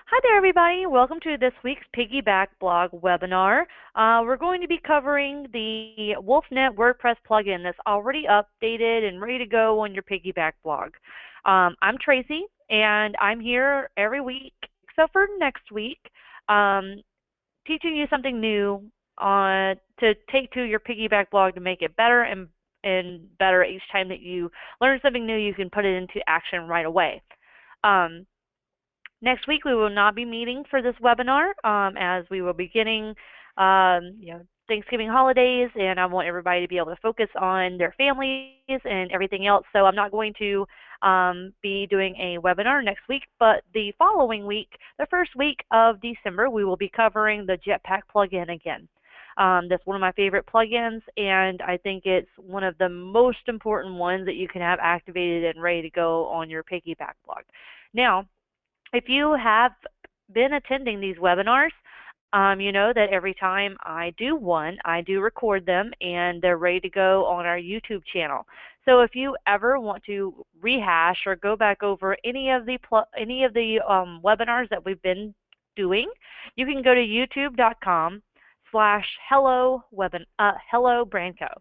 Hi there, everybody. Welcome to this week's Piggyback blog webinar. We're going to be covering the Wolfnet WordPress plugin that's already updated and ready to go on your Piggyback blog. I'm Tracy, and I'm here every week, except for next week, teaching you something new to take to your Piggyback blog to make it better and better each time that you learn something new. You can put it into action right away. Next week, we will not be meeting for this webinar as we will be getting Thanksgiving holidays, and I want everybody to be able to focus on their families and everything else. So I'm not going to be doing a webinar next week, but the following week, the first week of December, we will be covering the Jetpack plugin again. That's one of my favorite plugins, and I think it's one of the most important ones that you can have activated and ready to go on your Piggyback blog. Now, if you have been attending these webinars, you know that every time I do one, I do record them, and they're ready to go on our YouTube channel. So if you ever want to rehash or go back over any of the webinars that we've been doing, you can go to youtube.com/hello brandco.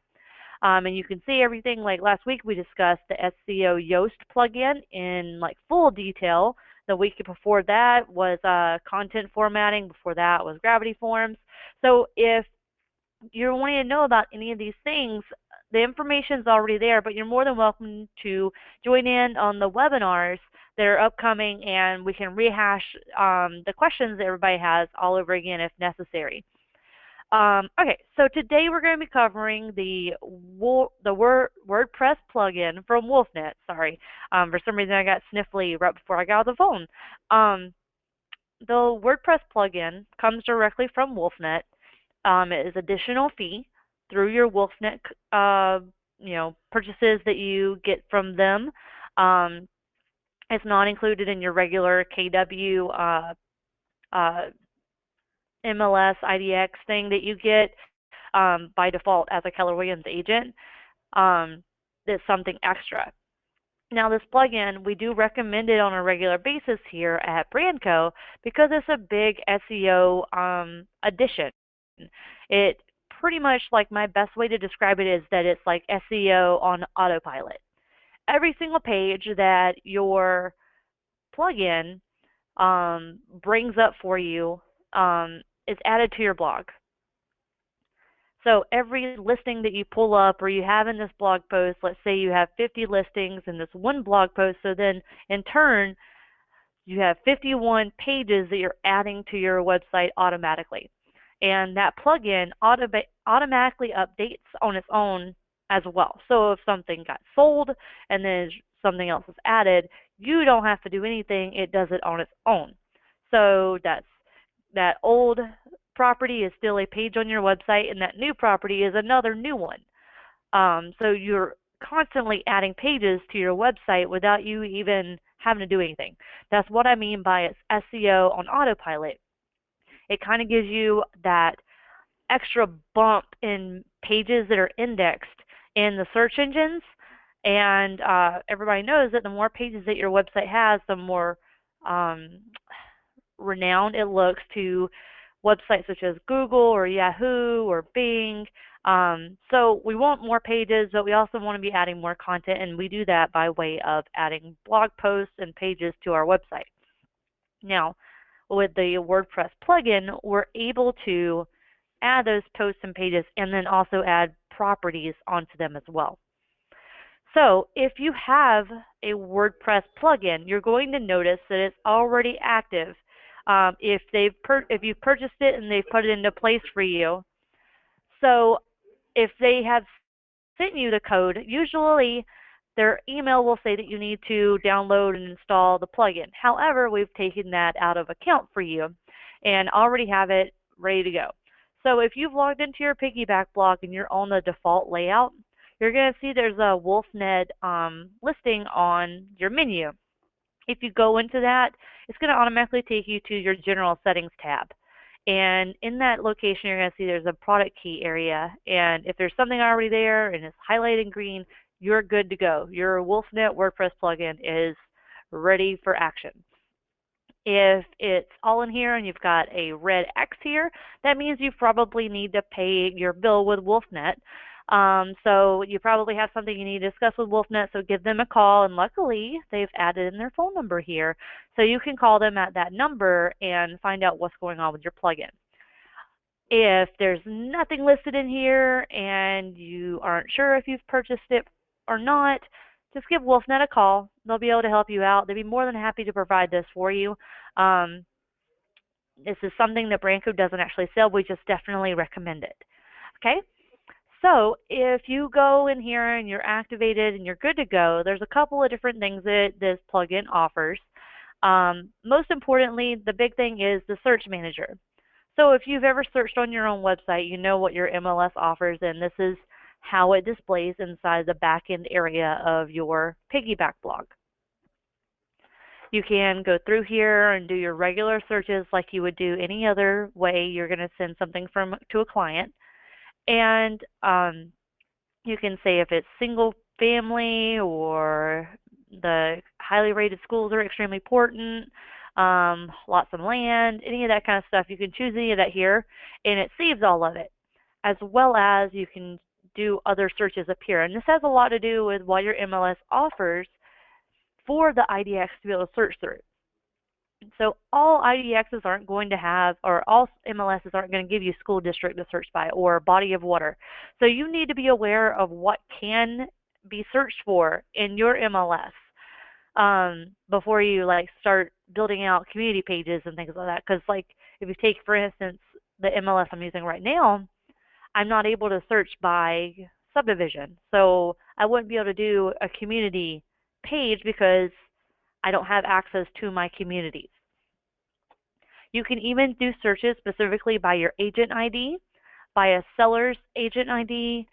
And you can see everything. Like last week, we discussed the SEO Yoast plugin in full detail. The week before that was content formatting. Before that was Gravity Forms. So if you're wanting to know about any of these things, the information's already there, but you're more than welcome to join in on the webinars that are upcoming, and we can rehash the questions that everybody has all over again if necessary. Okay, so today we're going to be covering the WordPress plugin from Wolfnet. Sorry, for some reason I got sniffly right before I got on the phone. The WordPress plugin comes directly from Wolfnet. It is additional fee through your Wolfnet, purchases that you get from them. It's not included in your regular KW MLS IDX thing that you get by default as a Keller Williams agent. It's something extra. Now, this plugin, we do recommend it on a regular basis here at Brandco because it's a big SEO addition. It pretty much, my best way to describe it is that it's like SEO on autopilot. Every single page that your plugin brings up for you is added to your blog. So every listing that you pull up or you have in this blog post, let's say you have 50 listings in this one blog post, so then in turn you have 51 pages that you're adding to your website automatically. And that plugin automatically updates on its own as well. So if something got sold and then something else is added, you don't have to do anything. It does it on its own. So that old property is still a page on your website, and that new property is another new one. So you're constantly adding pages to your website without you even having to do anything. That's what I mean by it's SEO on autopilot. It kind of gives you that extra bump in pages that are indexed in the search engines, and everybody knows that the more pages that your website has, the more renowned it looks to websites such as Google or Yahoo or Bing. So we want more pages, but we also want to be adding more content, and we do that by way of adding blog posts and pages to our website. Now, with the WordPress plugin, we're able to add those posts and pages and then also add properties onto them as well. So if you have a WordPress plugin, you're going to notice that it's already active. If you've purchased it and they've put it into place for you. So if they have sent you the code, usually their email will say that you need to download and install the plugin. However, we've taken that out of account for you and already have it ready to go. So if you've logged into your Piggyback blog and you're on the default layout, you're going to see there's a Wolfnet listing on your menu. If you go into that, it's going to automatically take you to your General Settings tab. And in that location, you're going to see there's a product key area. And if there's something already there and it's highlighted in green, you're good to go. Your Wolfnet WordPress plugin is ready for action. If it's all in here and you've got a red X here, that means you probably need to pay your bill with Wolfnet. So you probably have something you need to discuss with Wolfnet, so give them a call, and luckily they've added in their phone number here. So you can call them at that number and find out what's going on with your plugin. If there's nothing listed in here and you aren't sure if you've purchased it or not, just give Wolfnet a call. They'll be able to help you out. They'd be more than happy to provide this for you. Um, this is something that Branco doesn't actually sell. We just definitely recommend it. Okay? So if you go in here and you're activated and you're good to go, there's a couple of different things that this plugin offers. Most importantly, the big thing is the search manager. So if you've ever searched on your own website, you know what your MLS offers, and this is how it displays inside the back-end area of your Piggyback blog. You can go through here and do your regular searches like you would do any other way you're going to send something to a client. And you can say if it's single family or the highly rated schools are extremely important, lots of land, any of that kind of stuff. You can choose any of that here, and it saves all of it, as well as you can do other searches up here. And this has a lot to do with what your MLS offers for the IDX to be able to search through. So all IDXs aren't going to have, or all MLSs aren't going to give you school district to search by or body of water. So you need to be aware of what can be searched for in your MLS before you start building out community pages and things like that. Because if you take, for instance, the MLS I'm using right now, I'm not able to search by subdivision. So I wouldn't be able to do a community page because I don't have access to my communities. You can even do searches specifically by your agent ID, by a seller's agent ID,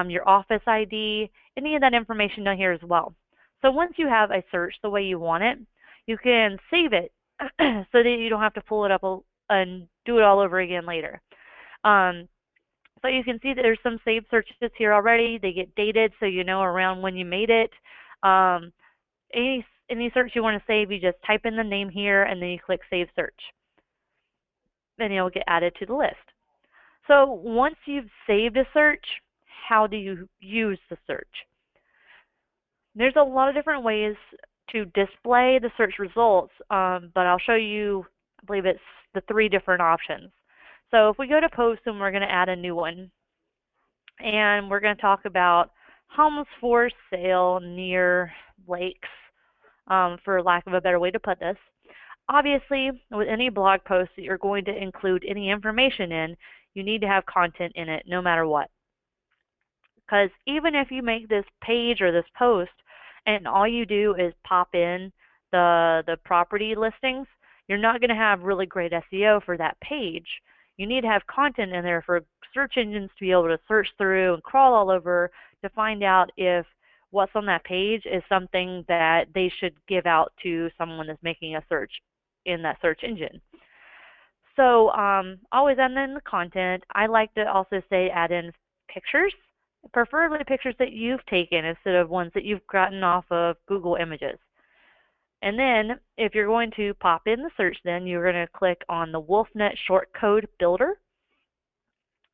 your office ID, any of that information down here as well. So once you have a search the way you want it, you can save it so that you don't have to pull it up and do it all over again later. So you can see that there's some saved searches here already. They get dated so you know around when you made it. Any search you want to save, you just type in the name here and then you click Save Search. And it'll get added to the list. So once you've saved a search, how do you use the search? There's a lot of different ways to display the search results, but I'll show you, I believe it's the 3 different options. So if we go to Post and we're going to add a new one, and we're going to talk about homes for sale near lakes, for lack of a better way to put this. Obviously, with any blog post that you're going to include any information in, you need to have content in it no matter what. Because even if you make this page or this post and all you do is pop in the property listings, you're not going to have really great SEO for that page. You need to have content in there for search engines to be able to search through and crawl all over to find out if what's on that page is something that they should give out to someone that's making a search in that search engine. So always add in the content. I like to also say add in pictures, preferably pictures that you've taken instead of ones that you've gotten off of Google Images. And then if you're going to pop in the search, then you're going to click on the Wolfnet Shortcode Builder,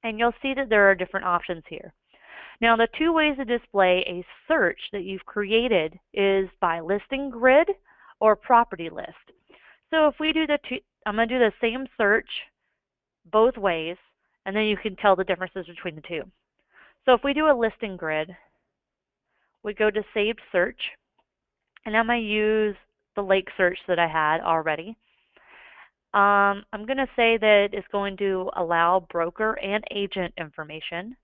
and you'll see that there are different options here. Now, the 2 ways to display a search that you've created is by listing grid or property list. So if we do I'm going to do the same search both ways, and then you can tell the differences between the 2. So if we do a listing grid, we go to Saved Search, and I'm going to use the lake search that I had already. I'm going to say that it's going to allow broker and agent information.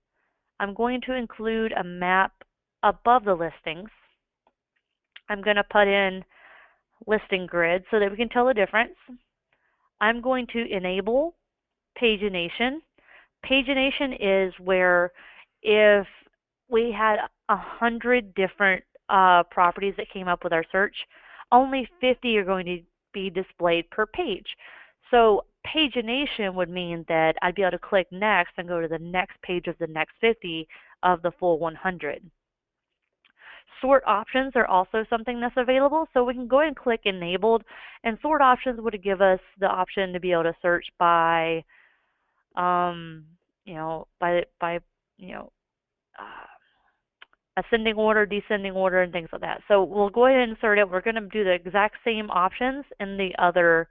I'm going to include a map above the listings. I'm going to put in listing grid so that we can tell the difference. I'm going to enable pagination. Pagination is where if we had 100 different properties that came up with our search, only 50 are going to be displayed per page. So pagination would mean that I'd be able to click next and go to the next page of the next 50 of the full 100. Sort options are also something that's available, so we can go ahead and click enabled, and sort options would give us the option to be able to search by, um, by ascending order, descending order, and things like that. So we'll go ahead and insert it. We're going to do the exact same options in the other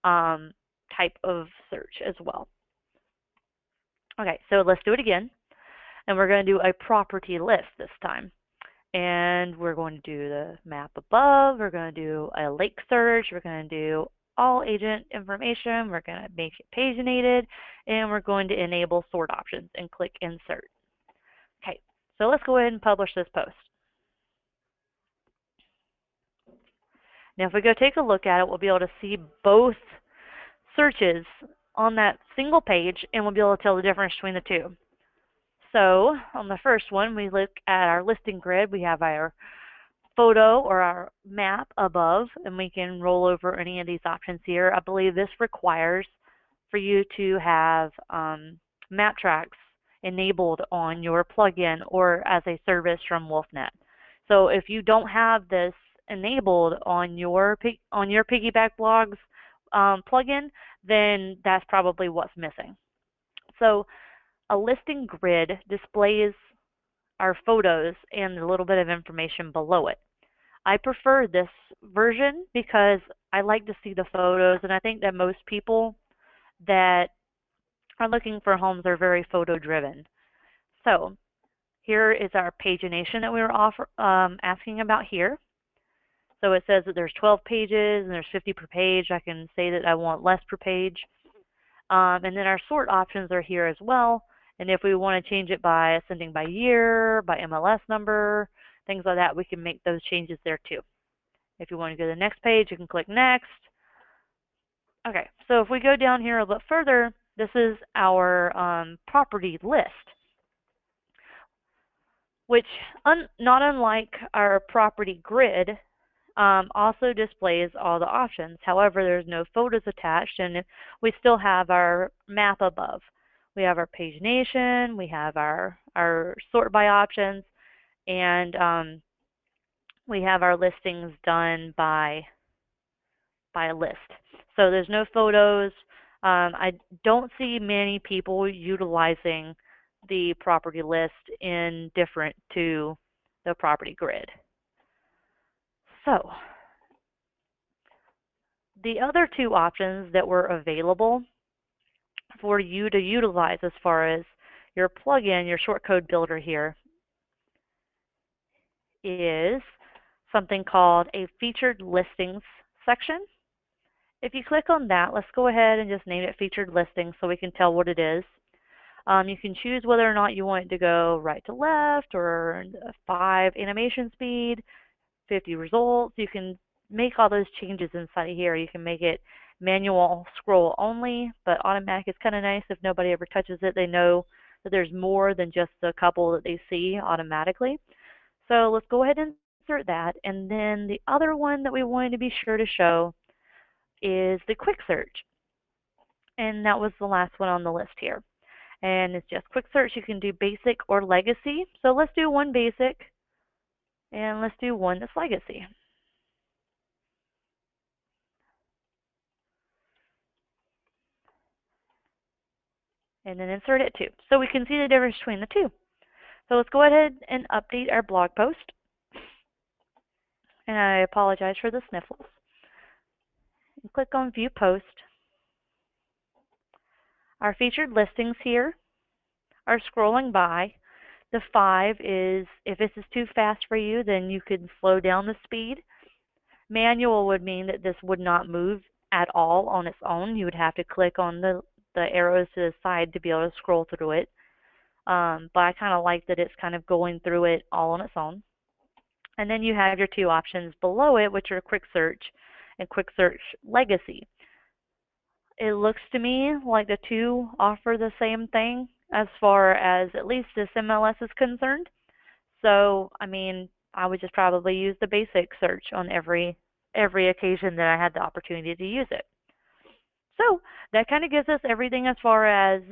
type of search as well. Okay, so let's do it again. And we're going to do a property list this time. And we're going to do the map above. We're going to do a lake search. We're going to do all agent information. We're going to make it paginated. And we're going to enable sort options and click insert. Okay, so let's go ahead and publish this post. Now if we go take a look at it, we'll be able to see both searches on that single page, and we'll be able to tell the difference between the two. So on the first one, we look at our listing grid. We have our photo or our map above, and we can roll over any of these options here. I believe this requires for you to have map tracks enabled on your plugin or as a service from Wolfnet. So if you don't have this enabled on your Piggyback blogs plugin, then that's probably what's missing. So a listing grid displays our photos and a little bit of information below it. I prefer this version because I like to see the photos, and I think that most people that are looking for homes are very photo driven. So here is our pagination that we were asking about here. So it says that there's 12 pages and there's 50 per page. I can say that I want less per page. And then our sort options are here as well. And if we want to change it by ascending by year, by MLS number, things like that, we can make those changes there too. If you want to go to the next page, you can click next. Okay, so if we go down here a little further, this is our property list, which not unlike our property grid, also displays all the options. However, there's no photos attached, and we still have our map above. We have our pagination, we have our sort by options, and we have our listings done by a list. So there's no photos. I don't see many people utilizing the property list in different to the property grid. So the other two options that were available for you to utilize as far as your plugin, your shortcode builder here, is something called a featured listings section. If you click on that, let's go ahead and just name it featured listings so we can tell what it is. You can choose whether or not you want it to go right to left, or 5 animation speed, 50 results. You can make all those changes inside of here. You can make it manual scroll only, but automatic is kind of nice. If nobody ever touches it, they know that there's more than just the couple that they see automatically. So let's go ahead and insert that. And then the other one that we wanted to be sure to show is the quick search. And that was the last one on the list here. And it's just quick search. You can do basic or legacy. So let's do one basic, and let's do one that's legacy. And then insert it too. So we can see the difference between the two. So let's go ahead and update our blog post. And I apologize for the sniffles. And click on View Post. Our featured listings here are scrolling by. The 5 is, if this is too fast for you, then you can slow down the speed. Manual would mean that this would not move at all on its own. You would have to click on the arrows to the side to be able to scroll through it. But I kind of like that it's kind of going through it all on its own. And then you have your two options below it, which are Quick Search and Quick Search Legacy. It looks to me like the two offer the same thing as far as at least this MLS is concerned. So, I mean, I would just probably use the basic search on every occasion that I had the opportunity to use it. So that kind of gives us everything as far as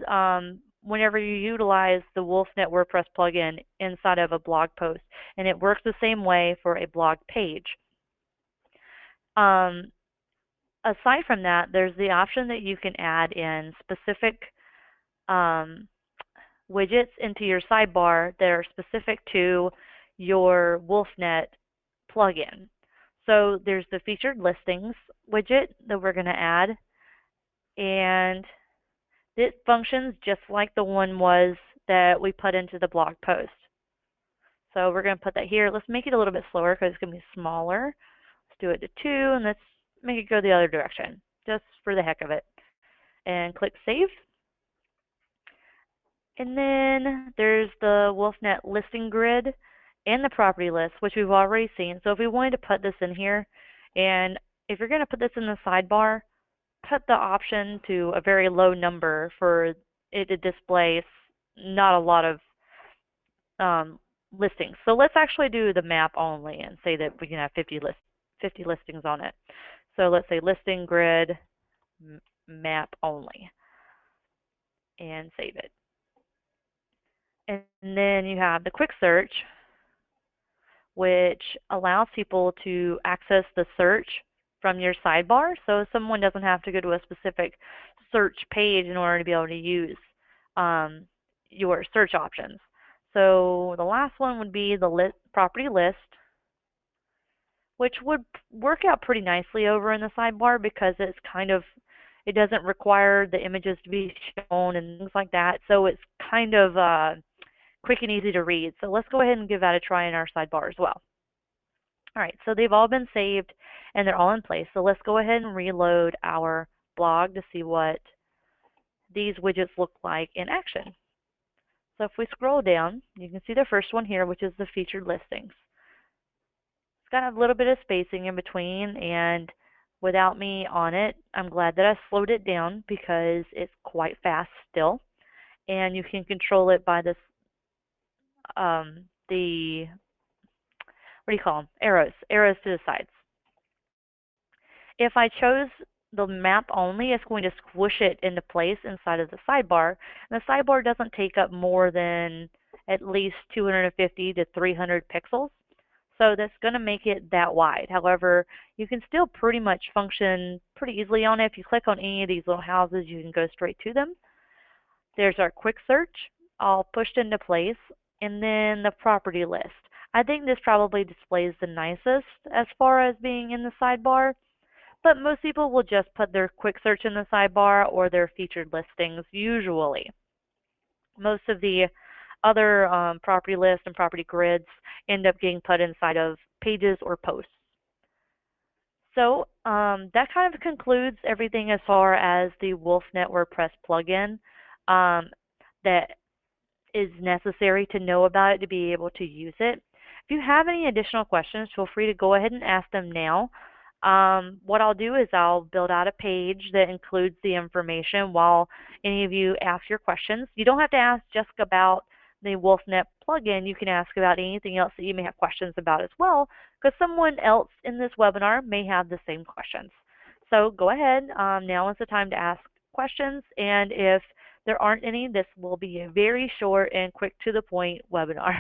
whenever you utilize the Wolfnet WordPress plugin inside of a blog post. And it works the same way for a blog page. Aside from that, there's the option that you can add in specific um, widgets into your sidebar that are specific to your Wolfnet plugin. So there's the featured listings widget that we're going to add, and it functions just like the one was that we put into the blog post. So we're going to put that here. Let's make it a little bit slower because it's going to be smaller. Let's do it to 2, and let's make it go the other direction, just for the heck of it. And click Save. And then there's the Wolfnet listing grid and the property list, which we've already seen. So if we wanted to put this in here, and if you're going to put this in the sidebar, put the option to a very low number for it to display not a lot of listings. So let's actually do the map only and say that we can have 50 listings on it. So let's say listing grid map only and save it. And then you have the quick search, which allows people to access the search from your sidebar, so someone doesn't have to go to a specific search page in order to be able to use your search options. So the last one would be the property list, which would work out pretty nicely over in the sidebar because it's it doesn't require the images to be shown and things like that. So it's kind of quick and easy to read. So let's go ahead and give that a try in our sidebar as well. All right, so they've all been saved and they're all in place. So let's go ahead and reload our blog to see what these widgets look like in action. So if we scroll down, you can see the first one here, which is the featured listings. It's got a little bit of spacing in between, and without me on it, I'm glad that I slowed it down because it's quite fast still. And you can control it by this, the, what do you call them? Arrows to the sides. If I chose the map only, it's going to squish it into place inside of the sidebar. And the sidebar doesn't take up more than at least 250 to 300 pixels. So that's going to make it that wide. However, you can still pretty much function pretty easily on it. If you click on any of these little houses, you can go straight to them. There's our quick search, all pushed into place, and then the property list. I think this probably displays the nicest as far as being in the sidebar, but most people will just put their quick search in the sidebar or their featured listings usually. Most of the other property lists and property grids end up getting put inside of pages or posts. So that kind of concludes everything as far as the Wolfnet WordPress plugin that is necessary to know about it to be able to use it. If you have any additional questions, feel free to go ahead and ask them now. What I'll do is I'll build out a page that includes the information while any of you ask your questions. You don't have to ask just about the Wolfnet plugin. You can ask about anything else that you may have questions about as well, because someone else in this webinar may have the same questions. So go ahead. Now is the time to ask questions, and if there aren't any, this will be a very short and quick to the point webinar.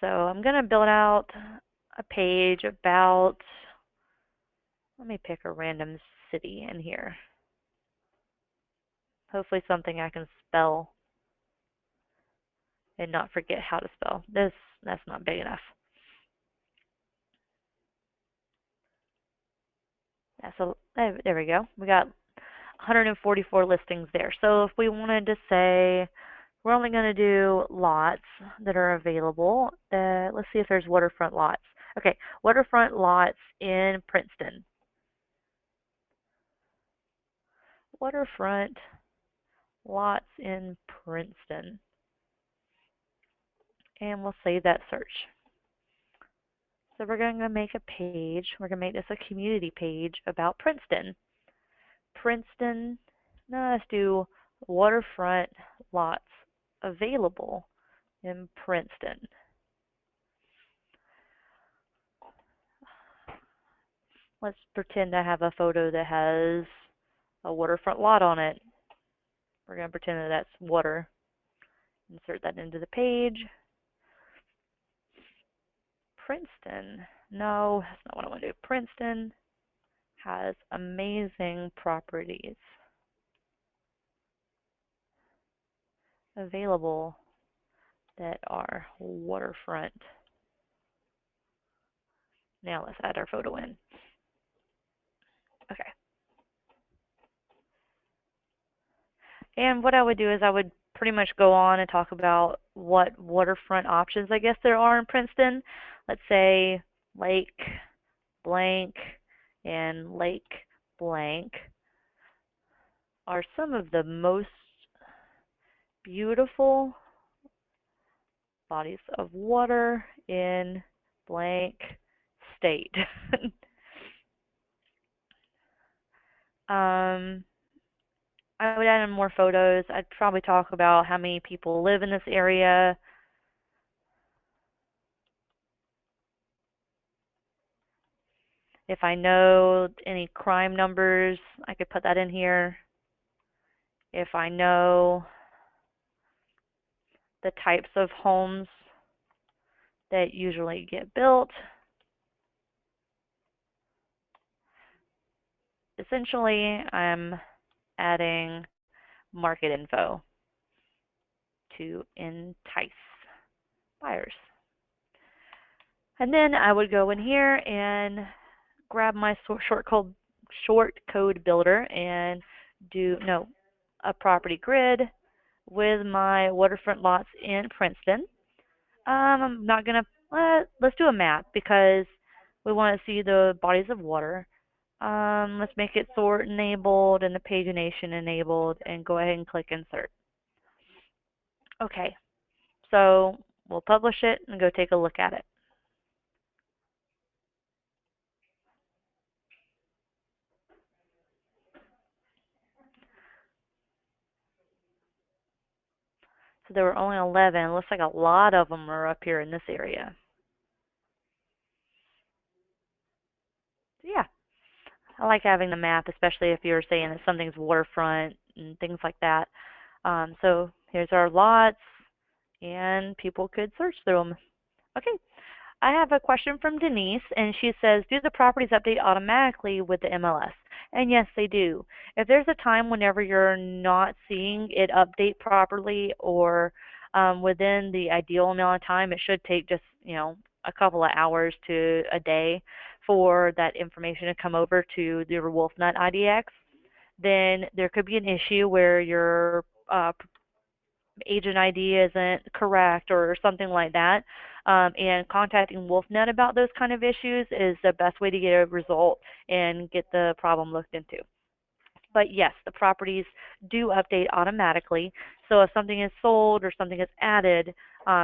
So I'm going to build out a page about, let me pick a random city in here. Hopefully something I can spell and not forget how to spell. That's not big enough. So there we go. We got 144 listings there. So if we wanted to say we're only going to do lots that are available, let's see if there's waterfront lots. Okay, waterfront lots in Princeton. Waterfront lots in Princeton. And we'll save that search. So we're going to make a page. We're going to make this a community page about Princeton. Princeton, no, let's do waterfront lots available in Princeton. Let's pretend I have a photo that has a waterfront lot on it. We're going to pretend that that's water. Insert that into the page. Princeton. No, that's not what I want to do. Princeton has amazing properties available that are waterfront. Now let's add our photo in. Okay. And what I would do is I would pretty much go on and talk about what waterfront options I guess there are in Princeton. Let's say Lake Blank and Lake Blank are some of the most beautiful bodies of water in blank state. um, I would add in more photos. I'd probably talk about how many people live in this area. If I know any crime numbers, I could put that in here. If I know the types of homes that usually get built. Essentially, I'm adding market info to entice buyers. And then I would go in here and grab my short code builder and do a property grid with my waterfront lots in Princeton. I'm not gonna let's do a map because we want to see the bodies of water. Let's make it sort enabled and the pagination enabled and go ahead and click insert. Okay, so we'll publish it and go take a look at it. So there were only 11. Looks like a lot of them are up here in this area. So yeah, I like having the map, especially if you're saying that something's waterfront and things like that. So here's our lots, and people could search through them. Okay, I have a question from Denise, and she says, do the properties update automatically with the MLS? And yes, they do. If there's a time whenever you're not seeing it update properly or within the ideal amount of time, it should take just, a couple of hours to a day for that information to come over to the Wolfnet IDX, then there could be an issue where your agent ID isn't correct or something like that. And contacting Wolfnet about those kind of issues is the best way to get a result and get the problem looked into. But yes, the properties do update automatically. So if something is sold or something is added,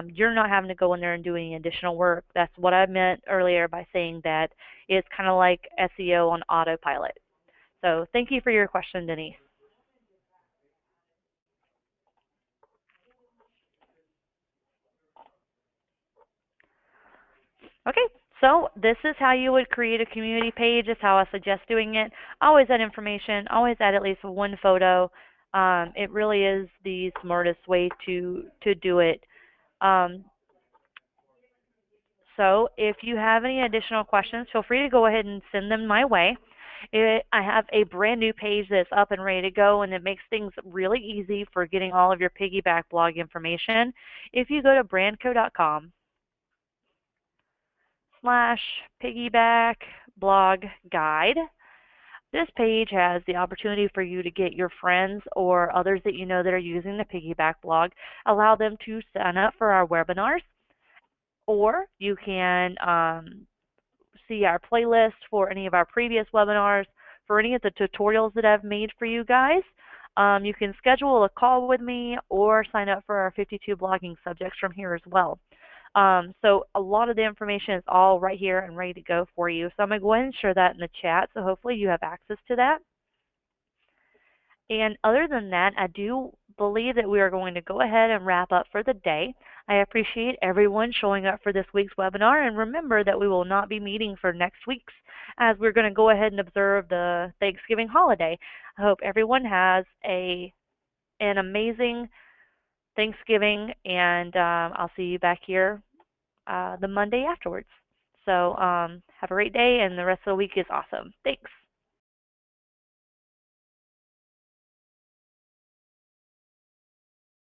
you're not having to go in there and do any additional work. That's what I meant earlier by saying that it's kind of like SEO on autopilot. So thank you for your question, Denise. Okay, so this is how you would create a community page. It's how I suggest doing it. Always add information. Always add at least one photo. It really is the smartest way to do it. Um, so if you have any additional questions, feel free to go ahead and send them my way. I have a brand new page that's up and ready to go, and it makes things really easy for getting all of your Piggyback blog information. If you go to brandco.com/piggyback blog guide, this page has the opportunity for you to get your friends or others that you know that are using the Piggyback blog, allow them to sign up for our webinars, or you can see our playlist for any of our previous webinars, for any of the tutorials that I've made for you guys. You can schedule a call with me or sign up for our 52 blogging subjects from here as well. So a lot of the information is all right here and ready to go for you. So I'm going to go ahead and share that in the chat, so hopefully you have access to that. And other than that, I do believe that we are going to go ahead and wrap up for the day. I appreciate everyone showing up for this week's webinar, and remember that we will not be meeting for next week's. as we're going to go ahead and observe the Thanksgiving holiday. I hope everyone has an amazing Thanksgiving, and I'll see you back here the Monday afterwards. So have a great day, and the rest of the week is awesome. Thanks.